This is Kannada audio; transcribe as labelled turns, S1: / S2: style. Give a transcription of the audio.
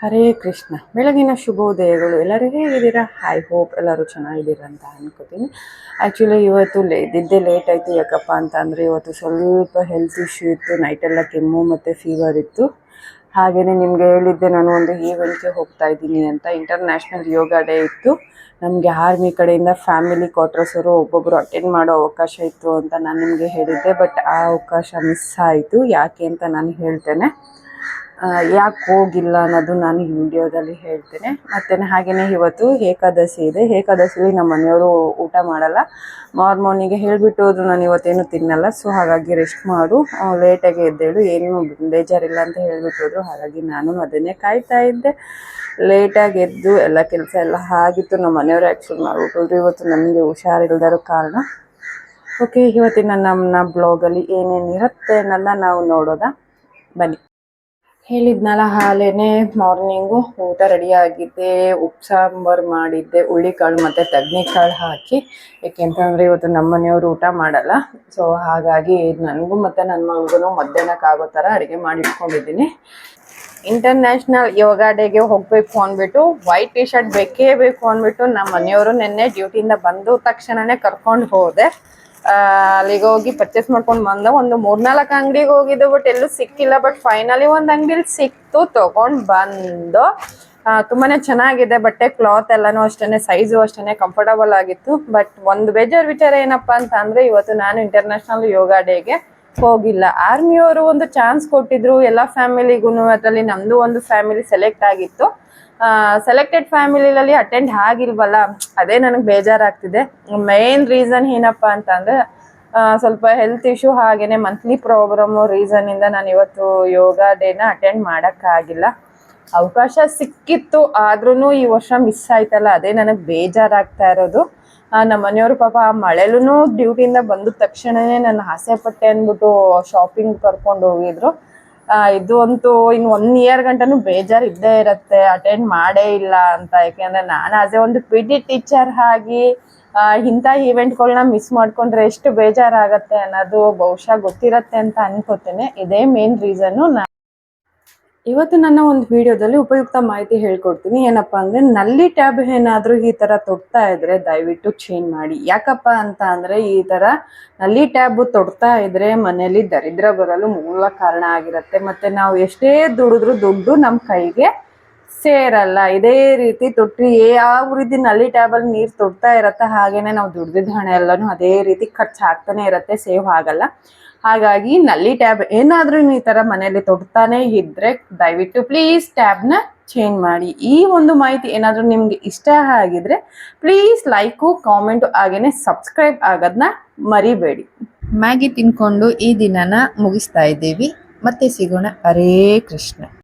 S1: ಹರೇ ಕೃಷ್ಣ. ಬೆಳಗಿನ ಶುಭೋದಯಗಳು. ಎಲ್ಲರೂ ಹೇಗಿದ್ದೀರಾ? ಐ ಹೋಪ್ ಎಲ್ಲರೂ ಚೆನ್ನಾಗಿದ್ದೀರಾ ಅಂತ ಅನ್ಕೋತೀನಿ. ಆ್ಯಕ್ಚುಲಿ ಇವತ್ತು ಎದ್ದಿದ್ದೇ ಲೇಟ್ ಆಯಿತು. ಯಾಕಪ್ಪ ಅಂತ ಅಂದರೆ ಇವತ್ತು ಸ್ವಲ್ಪ ಹೆಲ್ತ್ ಇಶ್ಯೂ ಇತ್ತು. ನೈಟೆಲ್ಲ ಕೆಮ್ಮು ಮತ್ತು ಫೀವರ್ ಇತ್ತು. ಹಾಗೆಯೇ ನಿಮಗೆ ಹೇಳಿದ್ದೆ ನಾನು ಒಂದು ಈವೆಂಟ್ಗೆ ಹೋಗ್ತಾ ಇದ್ದೀನಿ ಅಂತ. ಇಂಟರ್ನ್ಯಾಷನಲ್ ಯೋಗ ಡೇ ಇತ್ತು. ನಮಗೆ ಆರ್ಮಿ ಕಡೆಯಿಂದ ಫ್ಯಾಮಿಲಿ ಕ್ವಾರ್ಟರ್ಸ್ ಅವರು ಒಬ್ಬೊಬ್ಬರು ಅಟೆಂಡ್ ಮಾಡೋ ಅವಕಾಶ ಇತ್ತು ಅಂತ ನಾನು ನಿಮಗೆ ಹೇಳಿದ್ದೆ. ಬಟ್ ಆ ಅವಕಾಶ ಮಿಸ್ ಆಯಿತು. ಯಾಕೆ ಅಂತ ನಾನು ಹೇಳ್ತೇನೆ. ಯಾಕೆ ಹೋಗಿಲ್ಲ ಅನ್ನೋದು ನಾನು ಈ ವಿಡಿಯೋದಲ್ಲಿ ಹೇಳ್ತೇನೆ. ಮತ್ತು ಹಾಗೆಯೇ ಇವತ್ತು ಏಕಾದಶಿ ಇದೆ. ಏಕಾದಶಿಲಿ ನಮ್ಮ ಮನೆಯವರು ಊಟ ಮಾಡಲ್ಲ. ಮಾರ್ನಿಂಗಿಗೆ ಹೇಳಿಬಿಟ್ಟು ಹೋದ್ರು, ನಾನು ಇವತ್ತೇನು ತಿನ್ನಲ್ಲ, ಸೊ ಹಾಗಾಗಿ ರೆಸ್ಟ್ ಮಾಡು, ಲೇಟಾಗಿ ಎದ್ದೇಳು, ಏನೂ ಬೇಜಾರಿಲ್ಲ ಅಂತ ಹೇಳಿಬಿಟ್ಟು ಹೋದ್ರು. ಹಾಗಾಗಿ ನಾನು ಅದನ್ನೇ ಕಾಯ್ತಾ ಇದ್ದೆ. ಲೇಟಾಗಿ ಎದ್ದು ಎಲ್ಲ ಕೆಲಸ ಎಲ್ಲ ಆಗಿತ್ತು. ನಮ್ಮ ಮನೆಯವರು ಆ್ಯಕ್ಚುಲಿ ಮಾಡಿಬಿಟ್ಟೋದ್ರು. ಇವತ್ತು ನನಗೆ ಹುಷಾರಿಲ್ಲದಿರೋ ಕಾರಣ. ಓಕೆ, ಇವತ್ತಿನ ನಮ್ಮ ಬ್ಲಾಗಲ್ಲಿ ಏನೇನಿರುತ್ತೆ ಅನ್ನೋದನ್ನ ನಾವು ನೋಡೋದಾ, ಬನ್ನಿ. ಹೇಳಿದ್ನಲ್ಲ, ಹಾಲೇನೆ ಮಾರ್ನಿಂಗು ಊಟ ರೆಡಿಯಾಗಿದೆ. ಉಪ್ಪು ಸಾಂಬಾರು ಮಾಡಿದ್ದೆ, ಹುಳ್ಳಿಕಾಳು ಮತ್ತು ತಗ್ನಿಕಾಳು ಹಾಕಿ. ಏಕೆಂತಂದರೆ ಇವತ್ತು ನಮ್ಮ ಮನೆಯವರು ಊಟ ಮಾಡಲ್ಲ. ಸೊ ಹಾಗಾಗಿ ನನಗೂ ಮತ್ತು ನನ್ನ ಮಗಳಿಗೂ ಮಧ್ಯಾಹ್ನಕ್ಕಾಗೋ ಥರ ಅಡುಗೆ ಮಾಡಿಟ್ಕೊಂಡಿದ್ದೀನಿ. ಇಂಟರ್ನ್ಯಾಷನಲ್ ಯೋಗ ಡೇಗೆ ಹೋಗಬೇಕು ಅಂದ್ಬಿಟ್ಟು ವೈಟ್ ಟಿ ಶರ್ಟ್ ಬೇಕೇ ಬೇಕು ಅಂದ್ಬಿಟ್ಟು ನಮ್ಮ ಮನೆಯವರು ನಿನ್ನೆ ಡ್ಯೂಟಿಯಿಂದ ಬಂದು ತಕ್ಷಣವೇ ಕರ್ಕೊಂಡು ಹೋದೆ. ಅಲ್ಲಿಗೆ ಹೋಗಿ ಪರ್ಚೇಸ್ ಮಾಡ್ಕೊಂಡು ಬಂದ. ಒಂದು 3-4 ಅಂಗಡಿಗೆ ಹೋಗಿದ್ದು, ಬಟ್ ಎಲ್ಲೂ ಸಿಕ್ಕಿಲ್ಲ. ಬಟ್ ಫೈನಲಿ ಒಂದು ಅಂಗಡಿಲಿ ಸಿಕ್ತು, ತೊಗೊಂಡು ಬಂದು. ತುಂಬಾ ಚೆನ್ನಾಗಿದೆ ಬಟ್ಟೆ, ಕ್ಲಾತ್ ಎಲ್ಲನೂ ಅಷ್ಟೇ, ಸೈಜು ಅಷ್ಟೇ, ಕಂಫರ್ಟಬಲ್ ಆಗಿತ್ತು. ಬಟ್ ಒಂದು ಬೇಜಾರು ವಿಚಾರ ಏನಪ್ಪ ಅಂತ ಅಂದರೆ, ಇವತ್ತು ನಾನು ಇಂಟರ್ನ್ಯಾಷನಲ್ ಯೋಗ ಡೇಗೆ ಹೋಗಿಲ್ಲ. ಆರ್ಮಿಯವರು ಒಂದು ಚಾನ್ಸ್ ಕೊಟ್ಟಿದ್ರು ಎಲ್ಲ ಫ್ಯಾಮಿಲಿಗೂ. ಅದರಲ್ಲಿ ನಮ್ಮದು ಒಂದು ಫ್ಯಾಮಿಲಿ ಸೆಲೆಕ್ಟ್ ಆಗಿತ್ತು. ಸೆಲೆಕ್ಟೆಡ್ ಫ್ಯಾಮಿಲಿಯಲ್ಲಿ ಅಟೆಂಡ್ ಆಗಿಲ್ವಲ್ಲ, ಅದೇ ನನಗೆ ಬೇಜಾರಾಗ್ತಿದೆ. ಮೇನ್ ರೀಸನ್ ಏನಪ್ಪ ಅಂತ ಅಂದರೆ, ಸ್ವಲ್ಪ ಹೆಲ್ತ್ ಇಶ್ಯೂ ಹಾಗೆಯೇ ಮಂತ್ಲಿ ಪ್ರೋಗ್ರಾಮು ರೀಸನ್ನಿಂದ ನಾನು ಇವತ್ತು ಯೋಗ ಡೇನ ಅಟೆಂಡ್ ಮಾಡೋಕ್ಕಾಗಿಲ್ಲ. ಅವಕಾಶ ಸಿಕ್ಕಿತ್ತು, ಆದ್ರೂ ಈ ವರ್ಷ ಮಿಸ್ ಆಯ್ತಲ್ಲ, ಅದೇ ನನಗೆ ಬೇಜಾರಾಗ್ತಾ ಇರೋದು. ನಮ್ಮ ಮನೆಯವರು ಪಾಪ ಮಳೆಲೂ ಡ್ಯೂಟಿಯಿಂದ ಬಂದ ತಕ್ಷಣವೇ ನನ್ನ ಆಸೆ ಪಟ್ಟೆ ಅಂದ್ಬಿಟ್ಟು ಶಾಪಿಂಗ್ ಕರ್ಕೊಂಡು ಹೋಗಿದ್ರು. ಇದು ಅಂತೂ ಇನ್ನು 1 ಇಯರ್ ಗಂಟನೂ ಬೇಜಾರು ಇದ್ದೇ ಇರುತ್ತೆ, ಅಟೆಂಡ್ ಮಾಡೇ ಇಲ್ಲ ಅಂತ. ಯಾಕೆಂದರೆ ನಾನು ಆಸ್ ಎ ಒಂದು ಪಿ ಟಿ ಟೀಚರ್ ಆಗಿ ಇಂಥ ಈವೆಂಟ್ಗಳನ್ನ ಮಿಸ್ ಮಾಡಿಕೊಂಡ್ರೆ ಎಷ್ಟು ಬೇಜಾರಾಗತ್ತೆ ಅನ್ನೋದು ಬಹುಶಃ ಗೊತ್ತಿರತ್ತೆ ಅಂತ ಅನ್ಕೋತೇನೆ. ಇದೇ ಮೇನ್ ರೀಸನ್ನು. ಇವತ್ತು ನನ್ನ ಒಂದು ವಿಡಿಯೋದಲ್ಲಿ ಉಪಯುಕ್ತ ಮಾಹಿತಿ ಹೇಳ್ಕೊಡ್ತೀನಿ. ಏನಪ್ಪ ಅಂದರೆ, ನಲ್ಲಿ ಟ್ಯಾಬ್ ಏನಾದರೂ ಈ ಥರ ತೊಡ್ತಾ ಇದ್ದರೆ ದಯವಿಟ್ಟು ಚೇಂಜ್ ಮಾಡಿ. ಯಾಕಪ್ಪ ಅಂತ ಅಂದರೆ, ಈ ಥರ ನಲ್ಲಿ ಟ್ಯಾಬು ತೊಡ್ತಾ ಇದ್ದರೆ ಮನೆಯಲ್ಲಿ ದರಿದ್ರ ಬರಲು ಮೂಲ ಕಾರಣ ಆಗಿರುತ್ತೆ. ಮತ್ತು ನಾವು ಎಷ್ಟೇ ದುಡಿದ್ರೂ ದುಡ್ಡು ನಮ್ಮ ಕೈಗೆ ಸೇರಲ್ಲ. ಇದೇ ರೀತಿ ತೊಟ್ಟಿ ಯಾವ ರೀತಿ ನಲ್ಲಿ ಟ್ಯಾಬಲ್ಲಿ ನೀರು ತೊಡ್ತಾ ಇರುತ್ತೆ, ಹಾಗೆಯೇ ನಾವು ದುಡ್ದಿದ್ದ ಹಣ ಎಲ್ಲನೂ ಅದೇ ರೀತಿ ಖರ್ಚಾಗ್ತಾನೆ ಇರುತ್ತೆ, ಸೇವ್ ಆಗಲ್ಲ. ಹಾಗಾಗಿ ನಲ್ಲಿ ಟ್ಯಾಬ್ ಏನಾದರೂ ಈ ಥರ ಮನೆಯಲ್ಲಿ ತೊಡ್ತಾನೆ ಇದ್ದರೆ ದಯವಿಟ್ಟು ಪ್ಲೀಸ್ ಟ್ಯಾಬ್ನ ಚೇಂಜ್ ಮಾಡಿ. ಈ ಒಂದು ಮಾಹಿತಿ ಏನಾದರೂ ನಿಮಗೆ ಇಷ್ಟ ಆಗಿದ್ರೆ ಪ್ಲೀಸ್ ಲೈಕು, ಕಾಮೆಂಟು ಹಾಗೆಯೇ ಸಬ್ಸ್ಕ್ರೈಬ್ ಆಗೋದನ್ನ ಮರಿಬೇಡಿ. ಮ್ಯಾಗಿ ತಿನ್ಕೊಂಡು ಈ ದಿನನ ಮುಗಿಸ್ತಾ ಇದ್ದೀವಿ. ಮತ್ತೆ ಸಿಗೋಣ. ಹರೇ ಕೃಷ್ಣ.